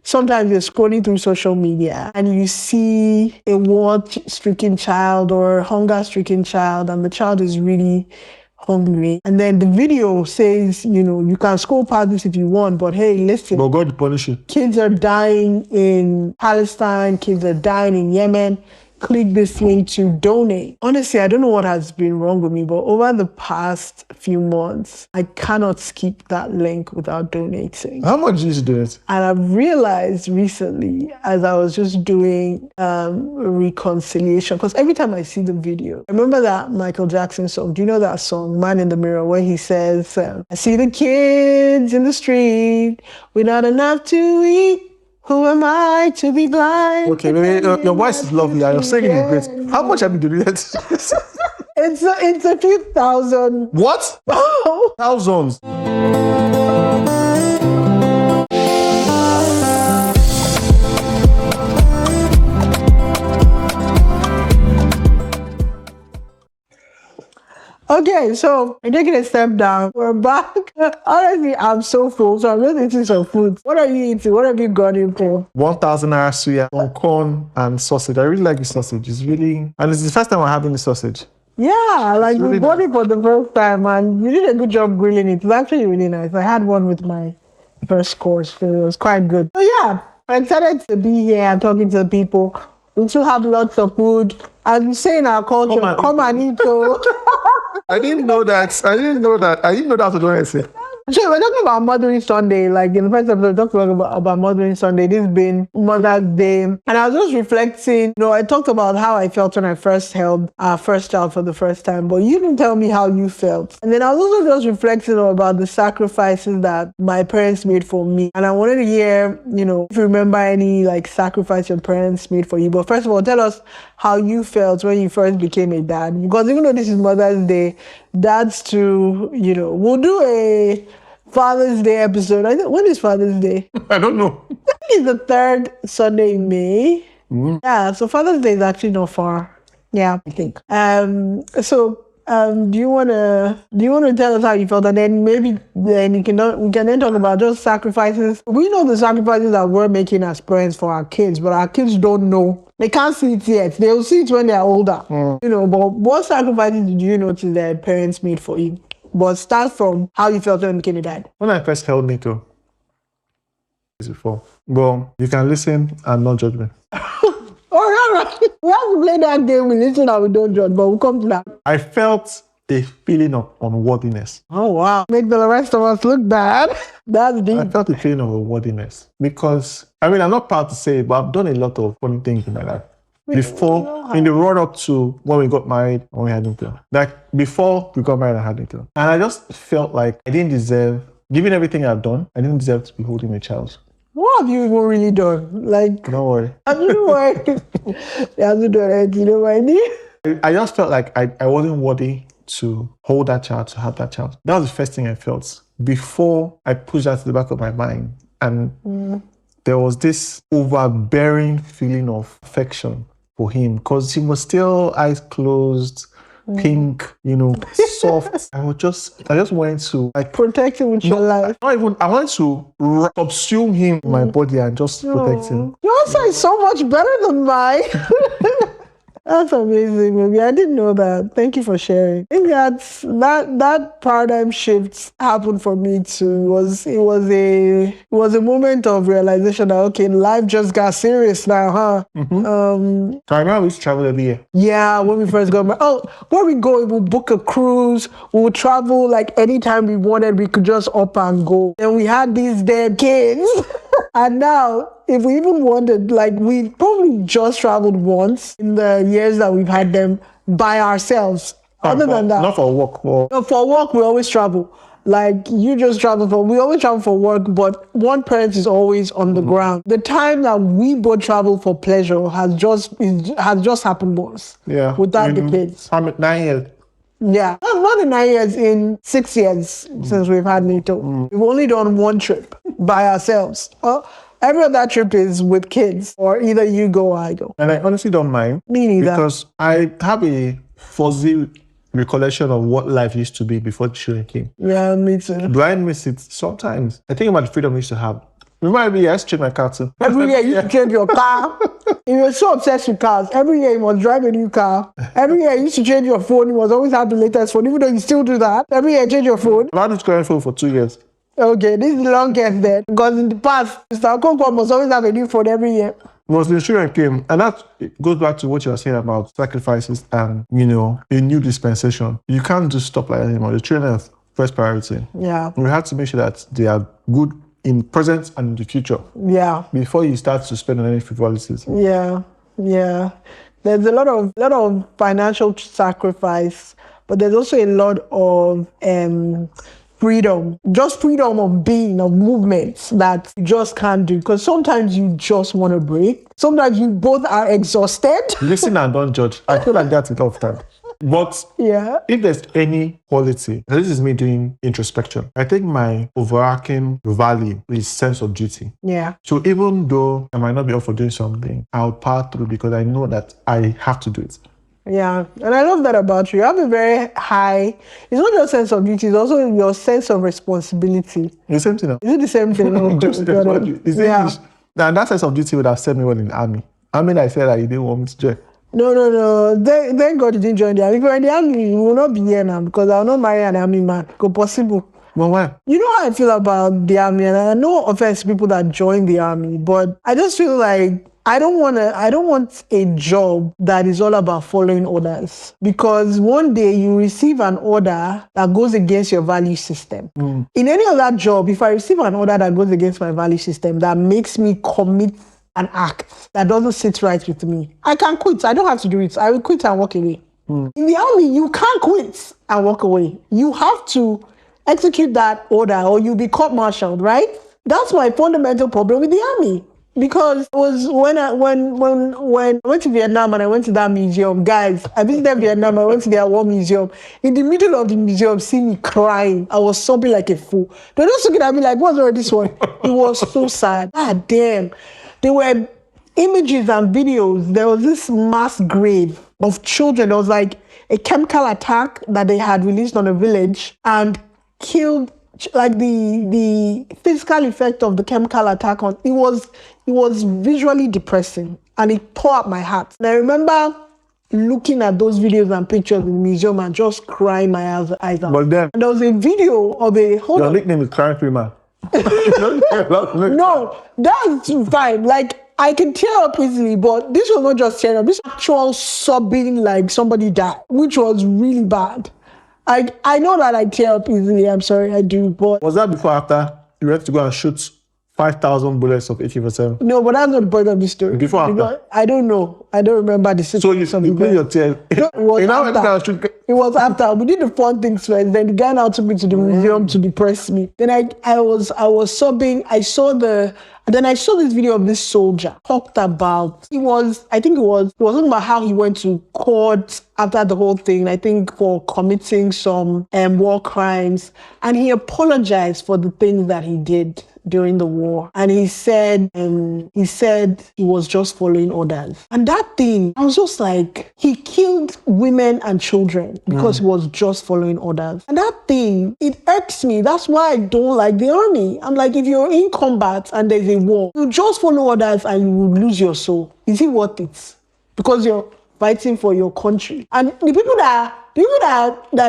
sometimes you're scrolling through social media and you see a war-stricken child or a hunger-stricken child, and the child is really hungry. And then the video says, you can scroll past this if you want, but hey, listen. But God punish you. Kids are dying in Palestine. Kids are dying in Yemen. Click this link to donate. Honestly, I don't know what has been wrong with me, but over the past few months, I cannot skip that link without donating. How much did you do it? And I've realized recently, as I was just doing reconciliation, because every time I see the video, I remember that Michael Jackson song. Do you know that song, Man in the Mirror, where he says, I see the kids in the street with not enough to eat. Who am I to be blind? Okay, maybe your voice is lovely and your singing is great. How much have you donated? It's a few thousand. What? Thousands. Okay, so I'm taking a step down. We're back. Honestly, I'm so full, so I'm just eating some food. What are you eating? What have you got in for? 1,000 naira suya, on corn and sausage. I really like the sausage. It's really, and it's the first time I'm having the sausage. Yeah, like really we bought it for the first time, and you did a good job grilling it. It's actually really nice. I had one with my first course, so it was quite good. So yeah, I'm excited to be here and talking to the people. We still have lots of food. As we say in our culture, come and eat. So. I didn't know that. I didn't know that to do anything. So we're talking about Mothering Sunday. Like in the first episode, we talked about Mothering Sunday. This being Mother's Day. And I was just reflecting, I talked about how I felt when I first held our first child for the first time, but you didn't tell me how you felt. And then I was also just reflecting about the sacrifices that my parents made for me. And I wanted to hear, if you remember any sacrifice your parents made for you. But first of all, tell us how you felt when you first became a dad. Because even though this is Mother's Day, dads too, we'll do a Father's Day episode. When is Father's Day? I don't know. I think it's the third Sunday in May. Yeah, so Father's Day is actually not far. Yeah, I think. So do you wanna tell us how you felt, and then maybe then we can then talk about those sacrifices. We know the sacrifices that we're making as parents for our kids, but our kids don't know. They can't see it yet. They'll see it when they're older. But what sacrifices did you notice that parents made for you? But start from how you felt when you became a dad. When I first held Nico, before. Well, you can listen and not judge me. All right. We have to play that game. We listen and we don't judge, but we'll come to that. I felt a feeling of unworthiness. Oh, wow. Make the rest of us look bad. That's deep. I felt a feeling of unworthiness because, I'm not proud to say it, but I've done a lot of funny things in my life. Before, in the run-up to when we got married, when we had Nico. Before we got married, I had Nico. And I just felt like I didn't deserve, given everything I've done, I didn't deserve to be holding a child. What have you even really done? Don't worry. Have you worried? You haven't done it, you know what I mean? I just felt like I wasn't worthy to hold that child, to have that child. That was the first thing I felt before I pushed that to the back of my mind. And there was this overbearing feeling of affection for him because he was still eyes closed, pink, soft. I just wanted to protect him with your life. I wanted to subsume him in my body and just protect him. Your answer is so much better than mine. That's amazing, baby. I didn't know that. Thank you for sharing. I think that paradigm shift happened for me too. It was a moment of realization that okay, life just got serious now, huh? So I remember we used to travel every year. Yeah, when we first got married. Oh, where we go, we'll book a cruise. We'll travel anytime we wanted. We could just up and go. And we had these damn kids. And now, if we even wanted, we probably just traveled once in the years that we've had them by ourselves. Other than that. Not for work. No, for work, we always travel. You just we always travel for work, but one parent is always on the ground. The time that we both travel for pleasure has just happened once. Yeah. Without the kids. 9 years. Yeah. Not in 9 years, in 6 years since we've had Nito. We've only done one trip by ourselves. Every other trip is with kids, or either you go or I go. And I honestly don't mind. Me neither. Because I have a fuzzy recollection of what life used to be before the children came. Yeah, me too. Do I miss it? Sometimes. I think about the freedom we used to have. Remember every year I used to change my car too. Every year you used to change your car. You were so obsessed with cars. Every year you must drive a new car. Every year you used to change your phone. You must always have the latest phone, even though you still do that. Every year you change your phone. I've had this current phone for 2 years. Okay, this is the longest then. Because in the past, Mr. Okonkwo must always have a new phone every year. Once the children came, and that goes back to what you were saying about sacrifices and, a new dispensation. You can't just stop like that anymore. The children are first priority. Yeah. We have to make sure that they are good in present and in the future. Yeah. Before you start to spend on any frivolities. Yeah. Yeah. There's a lot of financial sacrifice, but there's also a lot of freedom, just freedom of being, of movements that you just can't do. Because sometimes you just want to break. Sometimes you both are exhausted. Listen and don't judge. I feel like that's a lot of time. But Yeah. if there's any quality, and this is me doing introspection, I think my overarching value is sense of duty. Yeah. So even though I might not be up for doing something, I'll power through because I know that I have to do it. Yeah, and I love that about you. You have a very high, it's not your sense of duty, it's also your sense of responsibility. The same thing. Is it the same thing? Oh, Just got it. it's Yeah. English. Now that sense of duty would have served me well in the army. I mean, I said that you didn't want me to join. No. Thank God you didn't join the army. If you were in the army, you will not be here now because I will not marry an army man. Go possible. Well, why? You know how I feel about the army, and I no offense to people that join the army, but I just feel like I don't want a job that is all about following orders, because one day you receive an order that goes against your value system. In any other job, if I receive an order that goes against my value system, that makes me commit an act that doesn't sit right with me, I can quit. I don't have to do it. I will quit and walk away. In the army, you can't quit and walk away. You have to execute that order or you'll be court-martialed, right? That's my fundamental problem with the army. Because it was when I went to Vietnam and I went to that museum, guys, I visited Vietnam, I went to their war museum. In the middle of the museum, see me crying. I was sobbing like a fool. They were just looking at me like, what's wrong with this one? It was so sad. Ah, damn. There were images and videos. There was this mass grave of children. There was like a chemical attack that they had released on a village and killed, like the physical effect of the chemical attack on it was visually depressing and it tore up my heart. And I remember looking at those videos and pictures in the museum and just crying my eyes out. But then, and there was a video of your nickname is Crying Free Man. No, that's fine. Like, I can tear up easily, but this was not just tear up. This was actual sobbing like somebody died, which was really bad. I know that I tear up easily. I'm sorry, I do. But Was that before or after you went to go and shoot 5,000 bullets of AK-47? no, but that's not the point of the story. Before or after? I don't know. I don't remember the situation. So you clean your tears. No, it was after. Shoot. It was after. We did the fun things first. Then the guy now took me to the museum to depress me. Then I was sobbing. Then I saw this video of this soldier talked about, he was talking about how he went to court after the whole thing, I think for committing some war crimes. And he apologized for the things that he did during the war. And he said he was just following orders. And that thing, I was just like, he killed women and children because he was just following orders. And that thing, it irks me. That's why I don't like the army. I'm like, if you're in combat and there's a war, you just follow orders and you will lose your soul. Is it worth it? Because you're fighting for your country. And the people that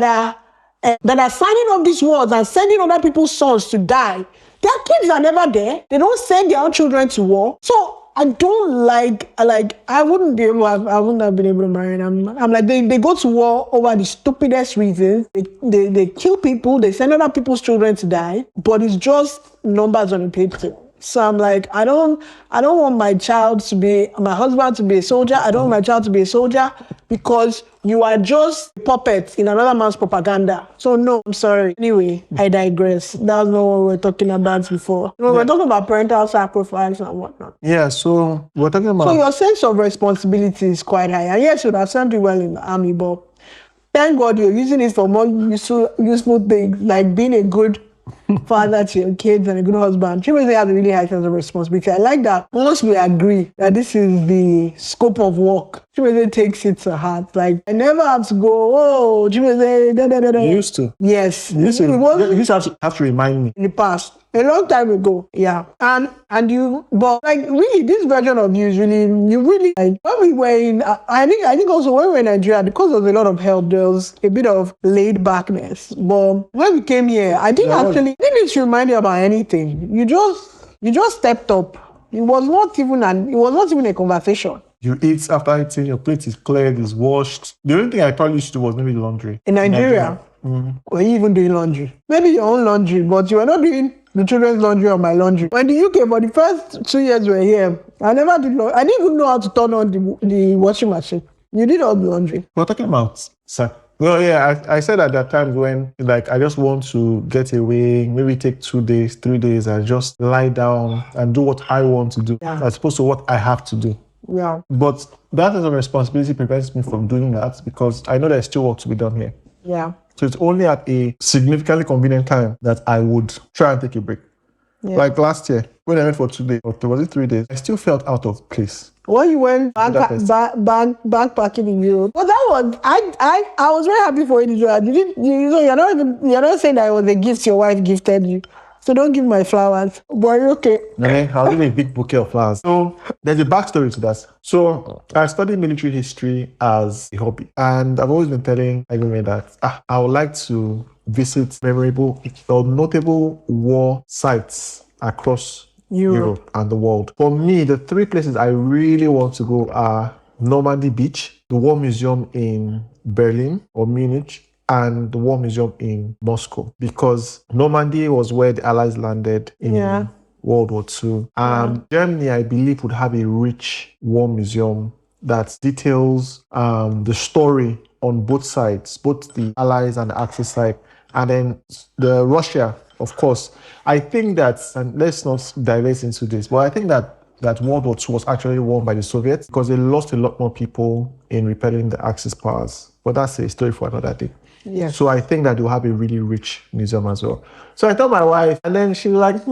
are signing up these wars and sending other people's sons to die, their kids are never there. They don't send their own children to war. So I don't I wouldn't have been able to marry them. I'm like, they go to war over the stupidest reasons. They kill people, they send other people's children to die, but it's just numbers on a paper. So I'm like, I don't want my husband to be a soldier. I don't want my child to be a soldier because you are just puppets in another man's propaganda. So no, I'm sorry. Anyway, I digress. That's not what we were talking about before. We're talking about parental sacrifice and whatnot. Yeah, so we're talking about... So your sense of responsibility is quite high. And yes, you would have served you well in the army, but thank God you're using it for more useful things, like being a good father to your kids and a good husband. Chimeze has a really high sense of responsibility. I like that once we agree that this is the scope of work, Chimeze takes it to heart. Like, I never have to go, Chimeze, You used to. Yes. You used to have to remind me. In the past. A long time ago, yeah. And you, but like really, this version of you is really, you really like when we were in. I think also when we were in Nigeria, because there was a lot of help, there was a bit of laid backness. But when we came here, I think actually, I didn't need to remind you about anything. You just stepped up. It was not even a conversation. You eat, after eating, your plate is cleared, is washed. The only thing I probably used to do was maybe laundry. In Nigeria, were you even doing laundry? Maybe your own laundry, but you were not doing the children's laundry or my laundry. When the UK, for the first 2 years we were here, I never did laundry. I didn't even know how to turn on the washing machine. You did all the laundry. We're talking about, sir. Well, yeah, I said at that time when, like, I just want to get away, maybe take 2 days, 3 days, and just lie down and do what I want to do, as opposed to what I have to do. Yeah. But that as a responsibility prevents me from doing that because I know there's still work to be done here. Yeah. So it's only at a significantly convenient time that I would try and take a break. Yeah. Like last year, when I went for 2 days, or was it 3 days, I still felt out of place. When you went backpacking in Europe, but that was I was very happy for you. You're not saying that it was a gift your wife gifted you. So don't give my flowers. But okay. Okay, I'll give you a big bouquet of flowers. So there's a backstory to that. So I studied military history as a hobby, and I've always been telling everyone that I would like to visit memorable or notable war sites across Europe and the world. For me, the 3 places I really want to go are Normandy Beach, the War Museum in Berlin or Munich, and the War Museum in Moscow, because Normandy was where the Allies landed in World War II. Germany, I believe, would have a rich war museum that details the story on both sides, both the Allies and the Axis side, and then the Russia, of course. I think that, and let's not divert into this, but I think that World War II was actually won by the Soviets because they lost a lot more people in repelling the Axis powers. But that's a story for another day. Yes. So I think that they'll have a really rich museum as well. So I told my wife, and then she was like,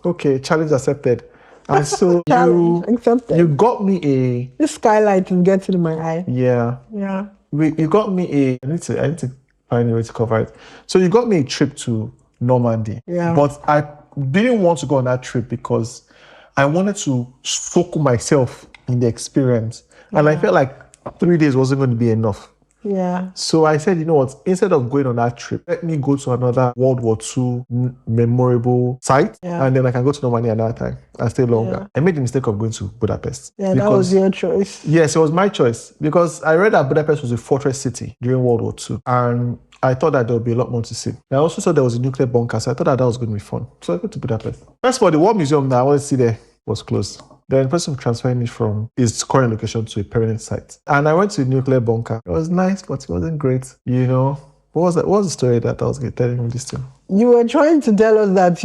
okay, challenge accepted. And so you got me a... This skylight is getting in my eye. Yeah. Yeah. You got me a... I need to find a way to cover it. So you got me a trip to Normandy. Yeah. But I didn't want to go on that trip because I wanted to soak myself in the experience. And I felt like 3 days wasn't going to be enough. Yeah. So I said, you know what, instead of going on that trip, let me go to another World War II memorable site, and then I can go to Normandy another time and stay longer. I made the mistake of going to Budapest. Yeah, that was your choice. Yes, it was my choice because I read that Budapest was a fortress city during World War II, and I thought that there would be a lot more to see. I also saw there was a nuclear bunker, so I thought that was going to be fun. So I went to Budapest. First of all, the War Museum that I wanted to see there was closed. The person transferring it from its current location to a permanent site. And I went to the nuclear bunker. It was nice, but it wasn't great. You know, what was the story that I was telling you this to? You were trying to tell us that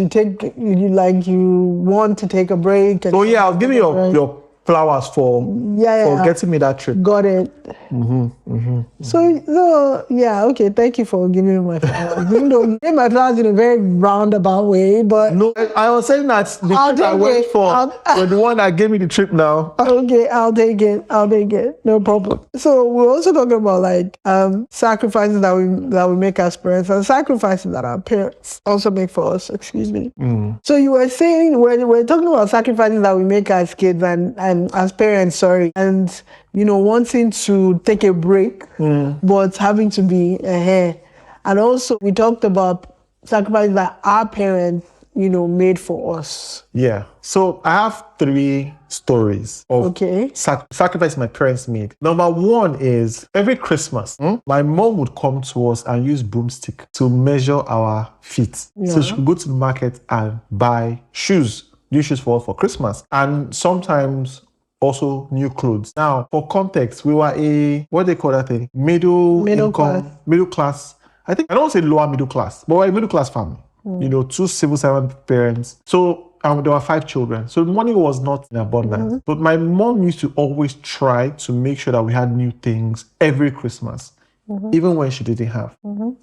you want to take a break. Oh yeah, I'll give you your flowers for getting me that trip. Got it. So yeah, okay. Thank you for giving me my flowers. Even though you gave my flowers in a very roundabout way, but no, I was saying that the trip I went for was the one that gave me the trip now. Okay, I'll take it. No problem. So we're also talking about like sacrifices that we make as parents and sacrifices that our parents also make for us. Excuse me. So you were saying we're talking about sacrifices that we make as kids and as parents, sorry, and wanting to take a break, but having to be ahead. And also we talked about sacrifices that our parents, made for us. Yeah. So I have 3 stories of sacrifice my parents made. Number 1 is every Christmas, my mom would come to us and use broomstick to measure our feet. Yeah. So she would go to the market and buy new shoes for us for Christmas. And sometimes also new clothes. Now, for context, we were what do they call that thing? Middle class. I think, I don't want to say lower middle class, but we're a middle class family. 2 civil servant parents. So there were 5 children. So the money was not in abundance. But my mom used to always try to make sure that we had new things every Christmas, even when she didn't have.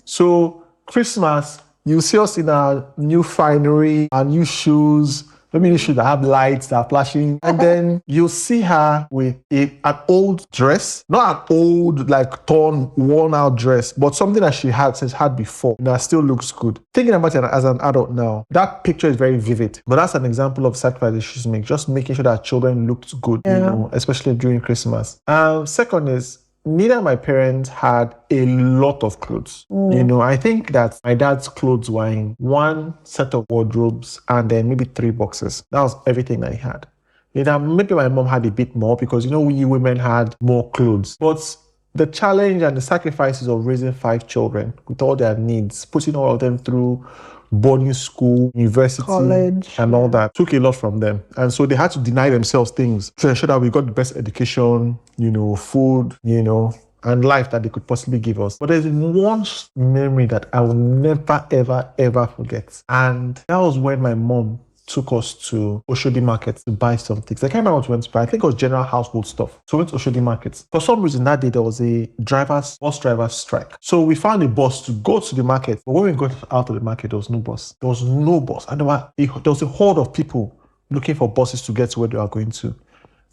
So Christmas, you see us in our new finery, our new shoes, Maybe shoes that have lights that are flashing. And then you'll see her with an old dress, not an old, like torn, worn out dress, but something that she had before that still looks good. Thinking about it as an adult now, that picture is very vivid. But that's an example of sacrifice she's making, just making sure that children looked good, you know, especially during Christmas. Second is, neither of my parents had a lot of clothes. You know, I think that my dad's clothes were in one set of wardrobes and then maybe 3 boxes. That was everything that he had. You know, maybe my mom had a bit more because, you know, we women had more clothes. But the challenge and the sacrifices of raising 5 children with all their needs, putting all of them through boarding school, university, college, and all that took a lot from them. And so they had to deny themselves things to ensure that we got the best education, you know, food, you know, and life that they could possibly give us. But there's one memory that I will never, ever, ever forget. And that was when my mom took us to Oshodi Market to buy some things. I can't remember what we went to buy. I think it was general household stuff. So we went to Oshodi Market. For some reason that day, there was a bus driver strike. So we found a bus to go to the market. But when we got out of the market, there was no bus. There was no bus. And there was a horde of people looking for buses to get to where they were going to.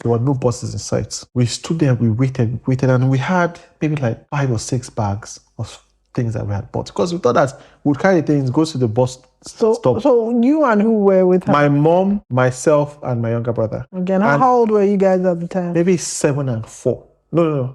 There were no buses in sight. We stood there, we waited, and we had maybe like 5 or 6 bags of things that we had bought because we thought that we'd carry things, go to the bus stop. So you and who were with her? My mom, myself, and my younger brother. Again, how old were you guys at the time? Maybe 7 and 4. No.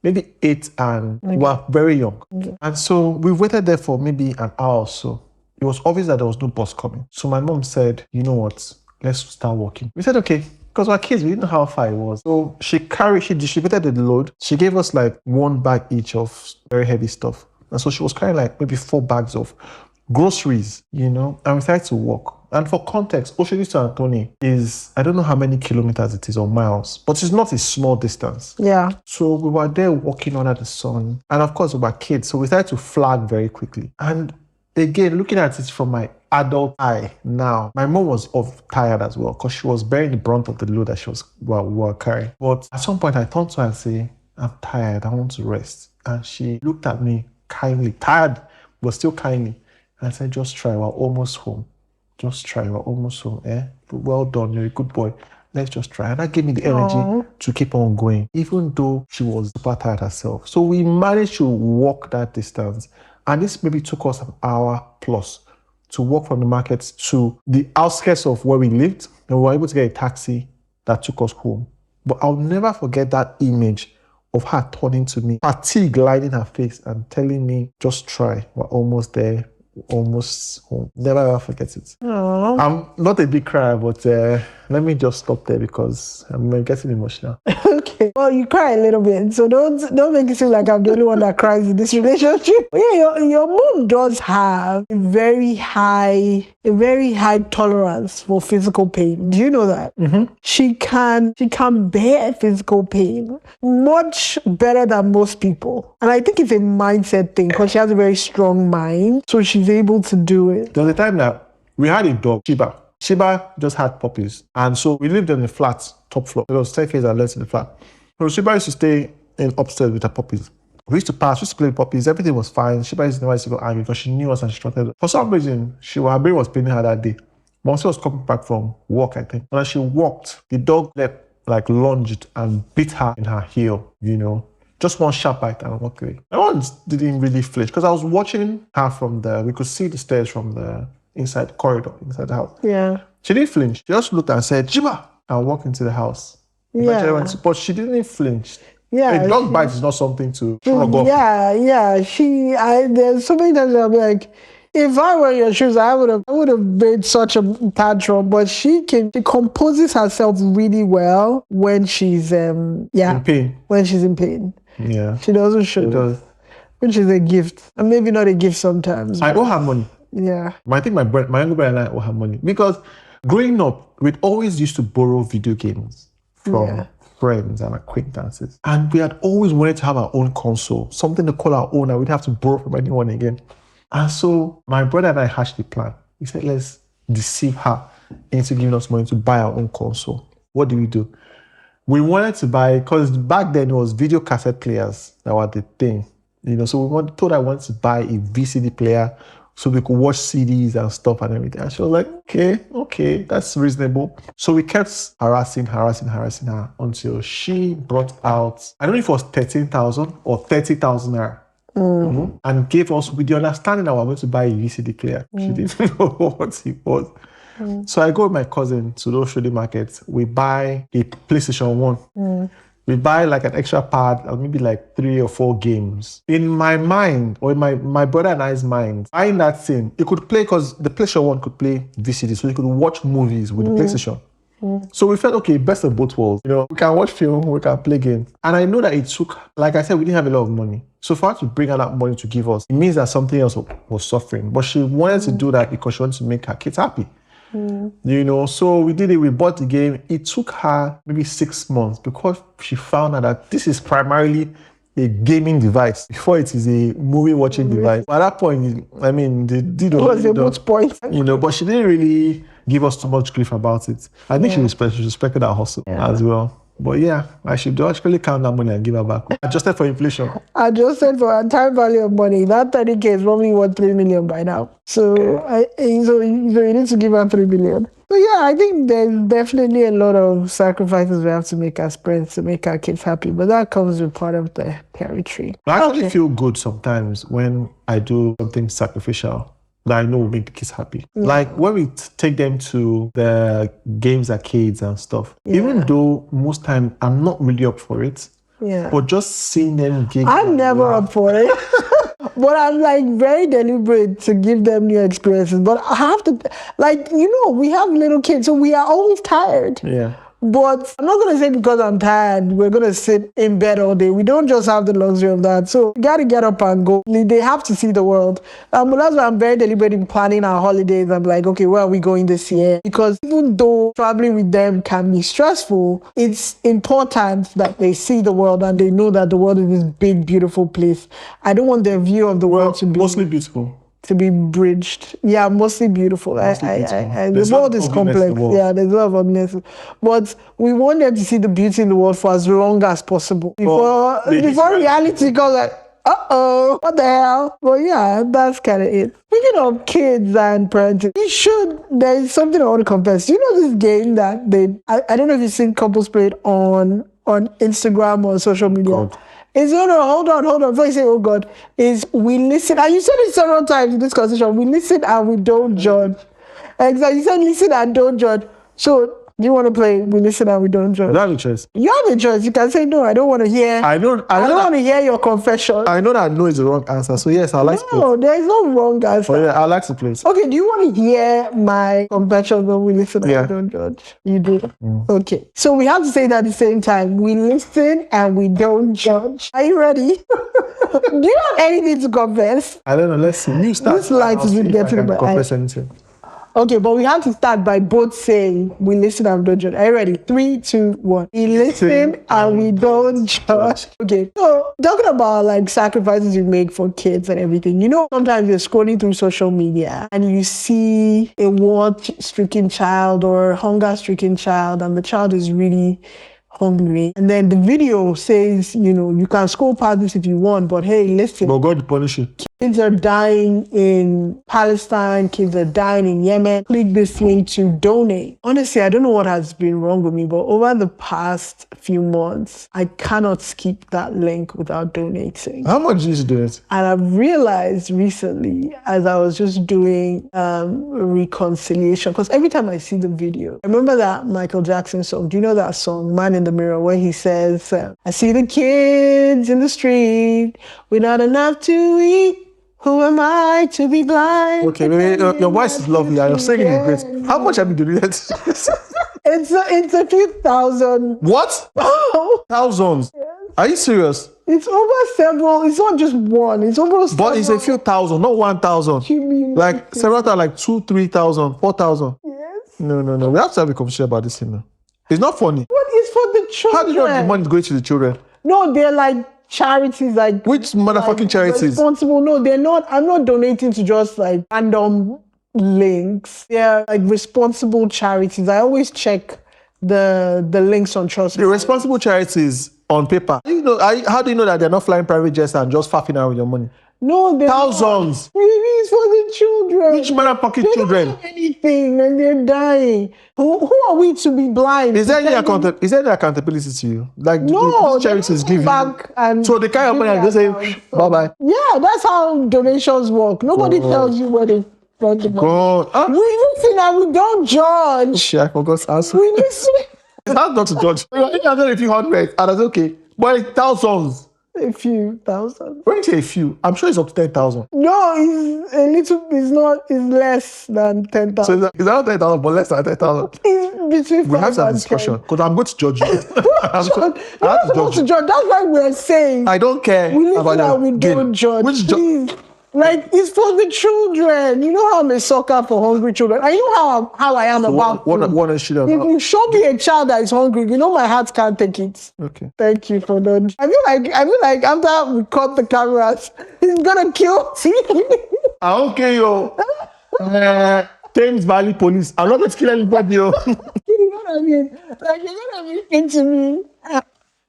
Maybe 8 and we were very young. Okay. And so we waited there for maybe an hour or so. It was obvious that there was no bus coming. So my mom said, you know what, let's start walking. We said, okay. Because we're kids, we didn't know how far it was. So she distributed the load. She gave us like 1 bag each of very heavy stuff. And so she was carrying like maybe 4 bags of groceries, you know, and we started to walk. And for context, Oshodi to Anthony is, I don't know how many kilometers it is or miles, but it's not a small distance. Yeah. So we were there walking under the sun. And of course, we were kids. So we started to flag very quickly. And again, looking at it from my adult eye now, my mom was tired as well because she was bearing the brunt of the load that we were carrying. But at some point, I turned to her and said, I'm tired. I want to rest. And she looked at me kindly, tired, but still kindly. And I said, just try. We're almost home. Just try. We're almost home. Well done. You're a good boy. Let's just try. And that gave me the energy to keep on going, even though she was super tired herself. So we managed to walk that distance. And this maybe took us an hour plus to walk from the market to the outskirts of where we lived. And we were able to get a taxi that took us home. But I'll never forget that image of her turning to me, fatigue lighting her face and telling me, just try. We're almost there. Almost home. Never ever forget it. Aww. I'm not a big crier, but let me just stop there because I'm getting emotional. Okay. Well, you cry a little bit, so don't make it seem like I'm the only one that cries in this relationship. But yeah, your mom does have a very high tolerance for physical pain. Do you know that? Mm-hmm. She can bear physical pain much better than most people, and I think it's a mindset thing because she has a very strong mind, so she's able to do it. There was a time that we had a dog, Shiba. Shiba just had puppies. And so we lived on the flat, top floor. There was a staircase that led to the flat. So Shiba used to stay upstairs with her puppies. We used to pass, we used to play with puppies. Everything was fine. Shiba used to go angry because she knew us and she trusted us. For some reason, her brain was paining her that day. Mom was coming back from work, I think. And as she walked, the dog lunged and bit her in her heel, you know. Just one sharp bite and walked away. My mom didn't really flinch because I was watching her we could see the stairs from the inside corridor, inside the house. Yeah. She didn't flinch. She just looked and said, Jiba, and walked into the house. Yeah. But she didn't flinch. Yeah. A dog bite is not something to shrug off. Yeah. There's so many times I'm like, if I were in your shoes, I would have made such a tantrum. But she composes herself really well when she's in pain. When she's in pain. Yeah. She doesn't show. She does. Which is a gift. And maybe not a gift sometimes. I owe her money. Yeah. I think my younger brother and I owe her money. Because growing up, we'd always used to borrow video games from friends and acquaintances. And we had always wanted to have our own console, something to call our own, and we'd have to borrow from anyone again. And so my brother and I hatched a plan. We said, let's deceive her into giving us money to buy our own console. What do we do? We wanted to buy, because back then it was video cassette players that were the thing. You know, so told I wanted to buy a VCD player so we could watch CDs and stuff and everything. And she was like, okay, that's reasonable. So we kept harassing her until she brought out, I don't know if it was 13,000 or 30,000 naira. And gave us with the understanding that we were going to buy a VCD player. She didn't know what it was. So I go with my cousin to those show markets. We buy a PlayStation 1. We buy like an extra pad and maybe like 3 or 4 games. In my mind, or in my brother and I's mind, buying that thing, it could play because the PlayStation 1 could play VCD, so you could watch movies with the PlayStation. So we felt, okay, best of both worlds. You know, we can watch film, we can play games. And I know that it took, like I said, we didn't have a lot of money. So for her to bring her that money to give us, it means that something else was suffering. But she wanted to do that because she wanted to make her kids happy. You know, so we did it, we bought the game. It took her maybe 6 months because she found out that this is primarily a gaming device before it is a movie watching device. At that point, I mean, they did It was a moot point. you know, but she didn't really give us too much grief about it. I think she respected our hustle as well. But yeah, I should actually count that money and give her back. Adjusted for inflation. Adjusted for a time value of money. That 30K is probably worth 3 million by now. So, so you need to give her 3 million. So yeah, I think there's definitely a lot of sacrifices we have to make as parents to make our kids happy. But that comes with part of the territory. I actually feel good sometimes when I do something sacrificial that I know will make the kids happy. Like when we take them to the games arcades and stuff, even though most time I'm not really up for it, but just seeing them gig. I'm never up for it. But I'm like very deliberate to give them new experiences. But I have to, like, you know, we have little kids, so we are always tired. Yeah. But I'm not going to say because I'm tired, we're going to sit in bed all day. We don't just have the luxury of that. So you got to get up and go. They have to see the world. But that's why I'm very deliberate in planning our holidays. I'm like, okay, where are we going this year? Because even though traveling with them can be stressful, it's important that they see the world and they know that the world is this big, beautiful place. I don't want their view of the world to be mostly beautiful. To be bridged. Yeah, mostly beautiful. The world is complex. Yeah, there's a lot of ugliness. But we want them to see the beauty in the world for as long as possible. Before reality goes like, uh-oh, what the hell? Well, yeah, that's kind of it. Speaking of kids and parenting, there's something I want to confess. You know this game that I don't know if you've seen couples play it on Instagram or social media. God. It's hold on. Before you say, oh God, is we listen. And you said it several times in this conversation. We listen and we don't judge. Exactly. You said listen and don't judge. So do you want to play we listen and we don't judge? You have a choice. You have a choice. You can say no, I don't want to hear. I don't want to hear your confession. I know that no is the wrong answer. So yes, I like to play. No, there is no wrong answer. Oh, yeah, I like to play. Okay, do you want to hear my confession when we listen and we don't judge? You do? Okay. So we have to say that at the same time. We listen and we don't judge. Are you ready? Do you have anything to confess? I don't know. Let's see. You start. This light is really getting in my confess anything. Okay, but we have to start by both saying we listen and don't judge. Are you ready? 3, 2, 1. We listen and we don't judge. Okay, so talking about like sacrifices you make for kids and everything. You know, sometimes you're scrolling through social media and you see a war-stricken child or a hunger-stricken child, and the child is really hungry. And then the video says, you know, you can scroll past this if you want, but hey, listen. But God punish you. Kids are dying in Palestine. Kids are dying in Yemen. Click this link to donate. Honestly, I don't know what has been wrong with me, but over the past few months, I cannot skip that link without donating. How much did you do it? And I've realized recently, as I was just doing reconciliation, because every time I see the video, I remember that Michael Jackson song. Do you know that song, Man in the Mirror, where he says, I see the kids in the street with not enough to eat. Who am I to be blind? Okay, baby, your voice is lovely and your singing is great. How much have you donated? It's a few thousand. What? Thousands? Yes. Are you serious? It's over several. It's not just one. It's almost. But it's a few thousand, not 1,000. Like several times, like 2,000, 3,000, 4,000. Yes. No. We have to have a conversation about this thing now. It's not funny. What is for the children? How do you know the money is going to the children? No, they're like charities, like which motherfucking charities? Responsible. No, they're not. I'm not donating to just like random links. They're like responsible charities. I always check the links on Trust. The responsible charities on paper. You know, how do you know that they're not flying private jets and just faffing out with your money? No, they're Thousands. not. It's for the children. Which motherfucking They children? don't have anything and they're dying. Who are we to be blind? Is there any accountability to you? Like No, these charities give you. back and So they carry up and they say bye bye. Yeah, that's how donations work. Nobody tells you where they spend the money. God. Ah. We listen and we don't judge. Shit, I forgot to answer. We listen. It's hard not to judge. I think I've done a few hundred and that's okay. But it's thousands. A few thousand. When you say a few, I'm sure it's up to 10,000. No, it's a little. It's not. It's less than 10,000. So it's not 10,000, but less than 10,000. It's between. We have to have a 5 and discussion because I'm going to judge you. I'm You're not supposed to judge. That's why we're saying. I don't care We about listen and we your don't game. judge. Which Please. Like, it's for the children. You know how I'm a sucker for hungry children. I know how I am about food. What is shit If about? you show me a child that is hungry, you know my heart can't take it. Okay. Thank you for that. I feel like after we cut the cameras, he's gonna kill me. I don't care, yo. Thames Valley Police. I'm not going to kill anybody, yo. You know what I mean? Like, you're gonna be into me.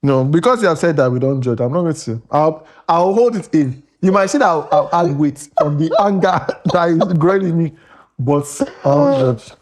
No, because you have said that we don't judge, I'm not going to. I'll hold it in. You might say that I'll add weight from the anger that is growing in me, but I'll judge.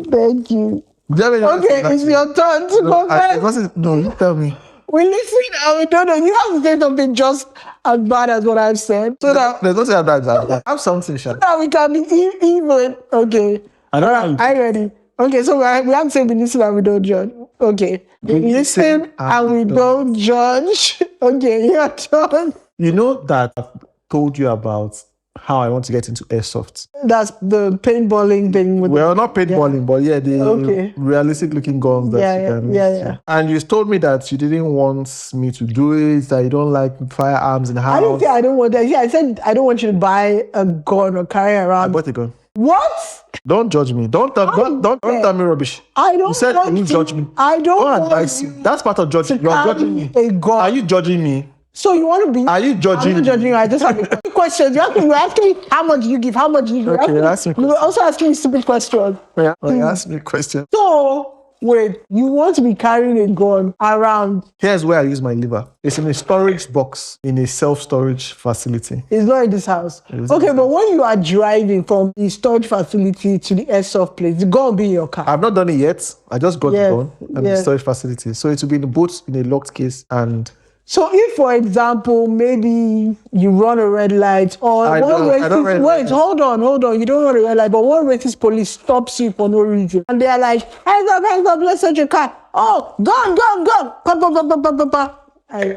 Thank you. Okay, it's your turn to confess. No, you tell me. We listen and we don't know. You have to say something just as bad as what I've said. So that, There's nothing that I have something, Sha. that we can be even. Okay. I don't Alright, know. I'm ready. Okay, so we have to say we listen and we don't judge. Okay. We listen and we don't judge. Okay, your turn. You know that I've told you about how I want to get into airsoft. That's the paintballing thing. Well, not paintballing, but yeah, the realistic looking guns that Yeah, you yeah, can. yeah. And you told me that you didn't want me to do it, that you don't like firearms in the house. I didn't say I don't want that. Yeah, I said I don't want you to buy a gun or carry I around. bought a gun. What? Don't judge me. Don't tell me rubbish. I don't You said want you to judge me. I don't Don't want advise you you. That's part of judging. to You're carry judging me. a gun. Are you judging me? So you want to be? Are you judging? I'm not judging you. I just have a questions. You ask me how much do you give? How much do you give? Okay, ask me You also asking me stupid questions. Yeah. Ask me a question. So wait, you want to be carrying a gun around? Here's where I use my liver. It's in a storage box in a self-storage facility. It's not in this house. Okay, but when you are driving from the storage facility to the airsoft place, the gun will be in your car. I've not done it yet. I just got Yeah, the gun and the storage facility. So it will be in the boat in a locked case and So if, for example, maybe you run a red light or I don't run wait, hold on. You don't run a red light, but one racist police stops you for no reason. And they are like, hands up, let's search your car. Oh, gun. Pa, pa, pa, pa, pa, pa, pa.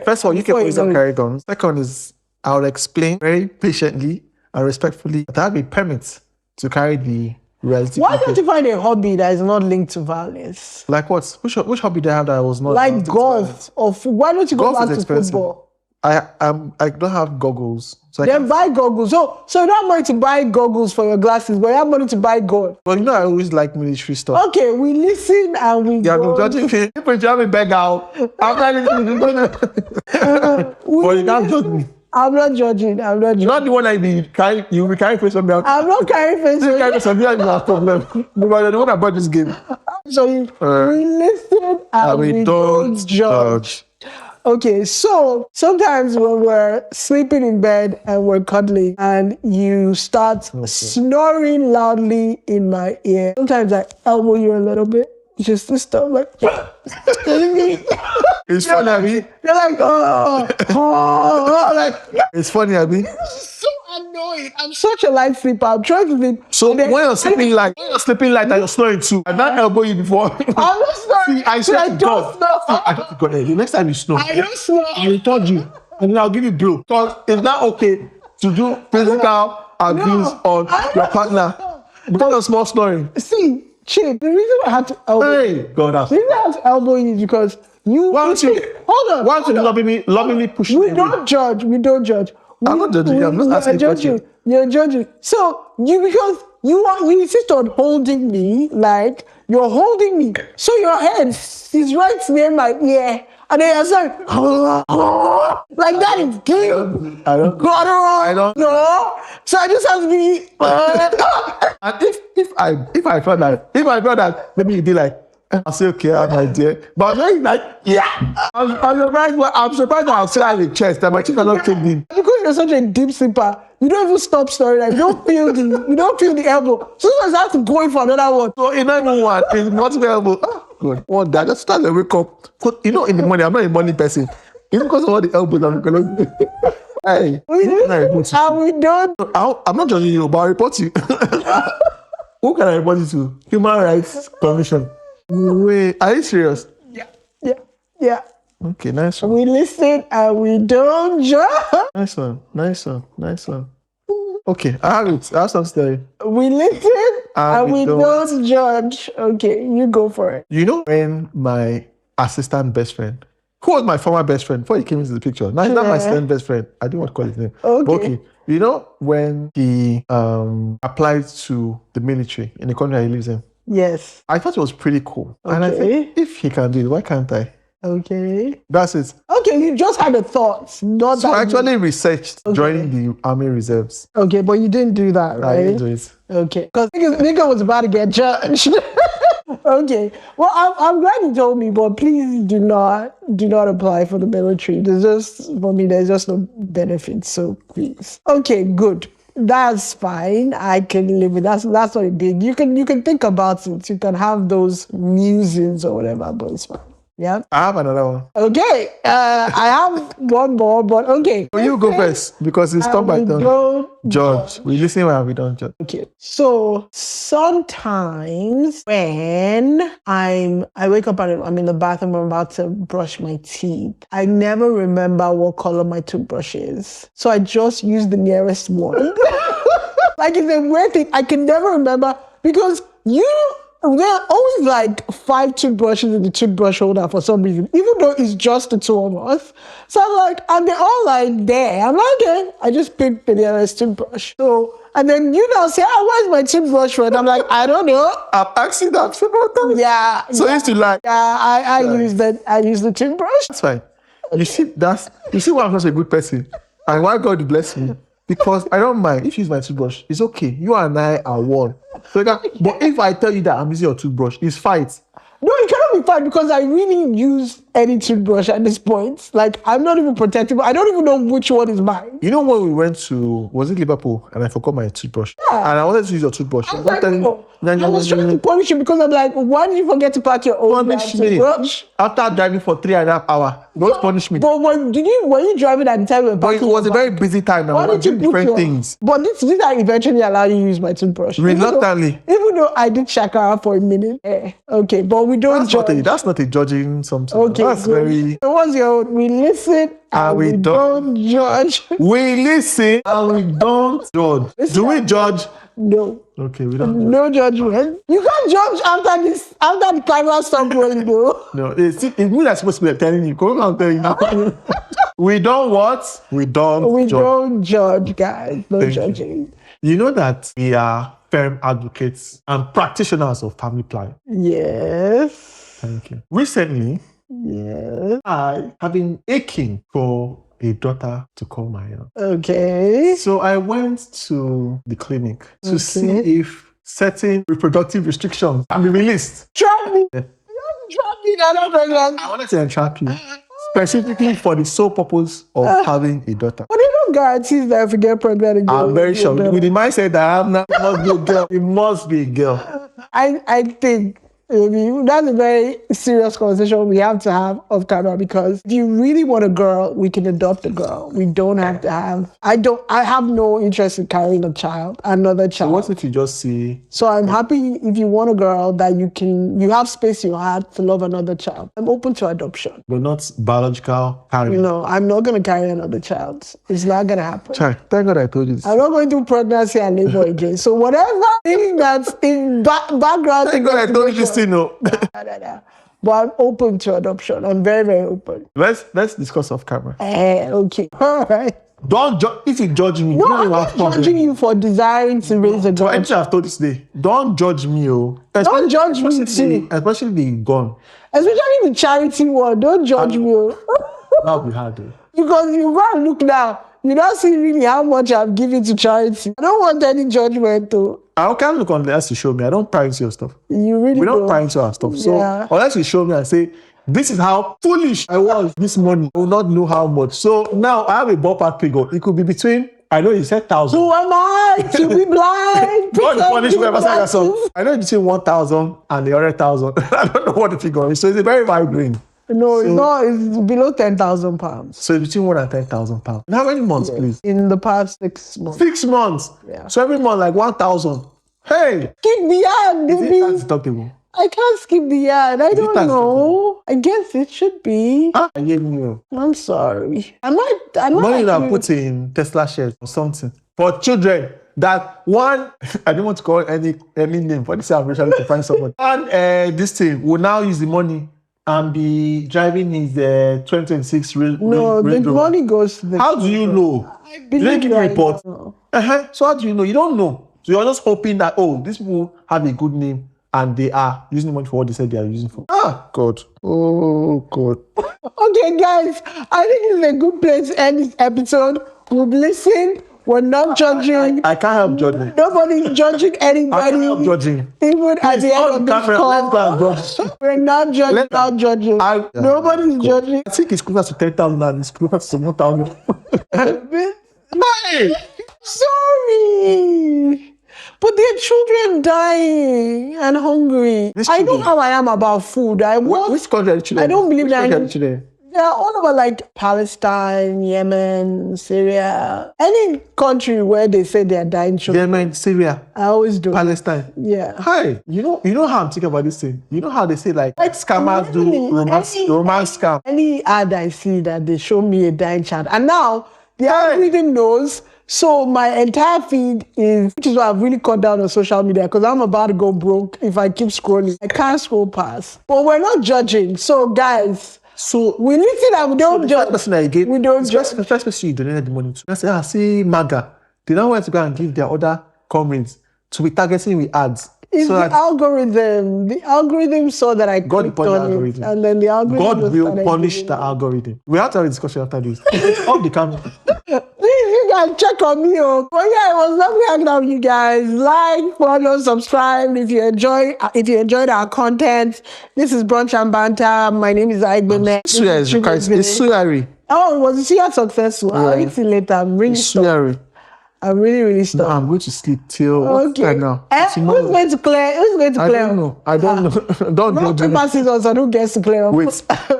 first of all, you can always don't carry guns. Second is, I will explain very patiently and respectfully that I have a permit to carry the reality. Why don't you find a hobby that is not linked to violence? Like what? Which hobby did I have that I was not? Like golf or why don't you go Golf back is to expensive. football? I don't have goggles, so I Then can't. buy goggles. So you don't have money to buy goggles for your glasses, but you have money to buy gun. Well, you know I always like military stuff. Okay, we listen and we Yeah, go. I'm judging me. If you have a beg out, I'm not. But you can't judge me. I'm not judging. You're not the one that you'll be carrying face on me. I'm not carrying face. You carry face on me, I have a problem. But you're the one that bought this game. So we listen and we don't judge. Okay, so sometimes when we're sleeping in bed and we're cuddling and you start snoring loudly in my ear, sometimes I elbow you a little bit. Just to stop, like, It's funny, Abby. you're like, like, It's funny, Abby. so annoying. I'm such a light sleeper. I'm trying to sleep. So when you're sleeping light and you're snoring too, I've not elbowed you before. I'm not snoring. I swear to don't God. snore. I don't go there. The next time you snore, I don't snore. I will touch you and then I'll give you blow. Because it's not okay to do physical abuse on your partner because of small snoring. See, Chip, the reason I had to elbow Hey, God, that's. the reason I had to elbow you is because you. Why don't you? Hold on. Why don't you lovingly push me We away? don't judge. We don't judge. I'm not judging you. I'm just asking a question. You're judging. So because you insist on holding me, like you're holding me. So your head is right near my ear. And then you're like, like that is gay. I don't. No. So I just have to be. And if I felt that maybe you'd be like, I'll say, okay, I have an idea. But I'm like, yeah. I'm surprised I'll sit at the chest and my teeth are not kicked in. Because you're such a deep sleeper, you don't even stop snoring. Like, you don't feel the elbow. Sometimes I have to go in for another one. So in every one, it's multiple elbow. Good. One day, I just start to wake up. But in the morning, I'm not a morning person. It's because of all the elbows I'm going to Hey, we don't. I'm not judging you, but I report you. Who can I report you to? Human Rights Commission. Wait, are you serious? Yeah. Okay, nice one. We listen and we don't judge. Nice one. Okay, I have something to tell you. We listen and we don't judge. Okay, you go for it. You know when my assistant best friend, who was my former best friend before he came into the picture? Now he's not my assistant best friend. I don't want to call his name. Okay. You know when he applied to the military in the country he lives in? Yes. I thought it was pretty cool. And I think if he can do it, why can't I? Okay. That's it. Okay, you just had a thought. Not so that I actually researched joining the Army Reserves. Okay, but you didn't do that, right? I didn't do it. Okay. Because nigga was about to get judged. Okay. Well, I'm glad you told me, but please do not apply for the military. There's just no benefits. So please. Okay, good. That's fine. I can live with that. That's what it did. You can think about it. You can have those musings or whatever, but it's fine. Yeah. I have another one. Okay. I have one more, but okay. Well, you go first because it's come by turn. Judge. We listen when we don't judge. Okay. So sometimes when I wake up and I'm in the bathroom, I'm about to brush my teeth, I never remember what color my toothbrush is. So I just use the nearest one. Like it's a weird thing. I can never remember because there are always like 5 toothbrushes in the toothbrush holder for some reason, even though it's just the 2 of us. So I'm like, and they're all like there. I'm like, okay, I just picked the nearest toothbrush. So, and then you now say, where's my toothbrush from? I'm like, I don't know. I'm asking that several times. Yeah. So I used to like. Yeah, I use the toothbrush. That's fine. You see why I'm such a good person and why God bless me. Because I don't mind if you use my toothbrush. It's okay. You and I are one. So but if I tell you that I'm using your toothbrush, it's fight. No, it cannot be fine because I really use any toothbrush at this point. Like, I'm not even protectable. I don't even know which one is mine. You know when we went to, was it Liverpool? And I forgot my toothbrush. Yeah. And I wanted to use your toothbrush. I was trying to punish you because I'm like, why did you forget to pack your own toothbrush? After driving for 3.5 hours, don't punish me. But were you driving at the time? But it was a very busy time. I was doing different things. But this I eventually allow you to use my toothbrush. Reluctantly. Even though I did shakara for a minute. Okay, but we don't judge. That's not a judging something. Okay, that's good. very. So what's your own? We listen and we don't judge. We listen and we don't judge. Do we judge? No. Okay, we don't judge. No judgment. You can't judge after the camera stopped rolling, though. No, it's me that's supposed to be telling you. Come on, I'm telling you now. We don't what? We don't judge, guys. No judging. You know that we are firm advocates and practitioners of family planning. Yes. Thank you. Recently, I have been aching for a daughter to call my own. Okay. So I went to the clinic to see if certain reproductive restrictions can be released. Trap me. Trap me. I wanted to entrap you. Specifically for the sole purpose of having a daughter. But they don't guarantee that if you get pregnant again. I'm very sure. With the mindset that I have now, it must be a girl. It must be a girl. I think that's a very serious conversation we have to have off camera, because if you really want a girl, we can adopt a girl. We don't have to have. I have no interest in carrying another child. So what if you just see? So I'm happy if you want a girl that you have space in your heart to love another child. I'm open to adoption. But not biological carrying. No, I'm not going to carry another child. It's not going to happen. Thank God I told you this. I'm not going to do pregnancy and labor again. So whatever thing that's in background. Thank God I told you this. No. But I'm open to adoption. I'm very, very open. Let's discuss off camera. Okay. All right. Don't judge. If you judge me, no, I'm not judging you for desiring to raise a girl. So I've told you today. Don't judge me, oh. Don't judge me too. Especially the gun. Especially the charity one. Don't judge me, oh. That'll be hard, though. Because you go and look now. You don't see really how much I've given to charity. I don't want any judgment, though. I can't look unless you show me. I don't pry into your stuff. You really We don't pry into our stuff. So Yeah. unless you show me and say, this is how foolish I was this morning, I will not know how much. So now I have a ballpark figure. It could be between, I know you said 1,000. Who am I to be blind? God punish whoever said that song. Glasses. I know it's between 1,000 and the other 1,000. I don't know what the figure is. So it's a very wide range. No, it's not. It's below 10,000 pounds. So it's between 1 and 10,000 pounds. And how many months, please? In the past 6 months. 6 months. Yeah. So every month, like 1,000. Hey! Skip the yard, Is it baby. tax deductible? I can't skip the yard. I don't tax know. I guess it should be. I gave you I'm sorry. I might money that I actually- put in Tesla shares or something. For children, that one, I don't want to call any name, but this is I'm trying to find someone. And this thing will now use the money and be driving his 2026 No, the money goes to the. How do you know? I You believe didn't give that I report. know. So how do you know? You don't know. So you're just hoping that, oh, these people have a good name and they are using the money for what they said they are using for. Ah, God. Oh, God. Okay, guys, I think it's a good place to end this episode. We've listened. We're not judging. I can't help judging. Nobody's judging anybody. I can't help judging. Even at the end of this Let's go call, and judge. we're not judging. Let- Not judging. Nobody's judging. I think it's closer to 10,000 and it's closer to 1,000. Hey! Sorry. But there are children dying and hungry. Which I know children? how I am about food. Which country are the children? I don't believe Which that. country are the children? They're all over like Palestine, Yemen, Syria. Any country where they say they are dying children. Yemen, Syria, I always do. Palestine. Yeah. Hi, you know how I'm thinking about this thing. You know how they say like scammers do Really? romance scam. Any ad I see that they show me a dying child. And now the Hey. algorithm knows. So my entire feed is, which is why I've really cut down on social media because I'm about to go broke if I keep scrolling. I can't scroll past. But we're not judging. So guys, So we listen and we don't the judge. first person I gave, We don't the first person you donated the money to. I said, see MAGA. They now went to go and give their other comrades to be targeting with ads. It's so the that algorithm. The algorithm saw that I God clicked punished the on it, algorithm. and then the algorithm God will started punish giving the me- algorithm. We have to have a discussion after this. Off the camera. Please, you guys check on me. Oh. But yeah, it was lovely hanging out with you guys. Like, follow, subscribe if you enjoyed our content. This is Brunch and Banter. My name is Aigbene. It's Suyari. Oh, was it Suya successful? I'll eat it later. I'm really stuck. Suyari. I'm really stuck. I'm going to sleep till Okay. right now. Who's going to clear? Who's going to I clear? don't know. I don't know. Don't Rock, do paper, scissors, so who gets to clear? Wait.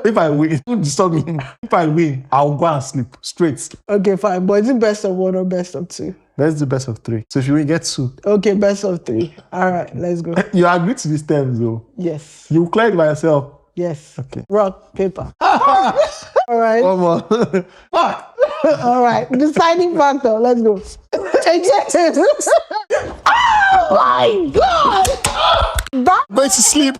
If I win, don't disturb me. If I win, I'll go and sleep straight. Okay, fine. But is it best of one or best of two? That's the best of 3. So if you win, get 2. Okay, best of 3. All right, let's go. You agree to these terms, though. Yes. You clear it by yourself. Yes. Okay. Rock, paper. All right. One more. Fuck. All right. Deciding factor. Let's go. Oh my God. Going to sleep.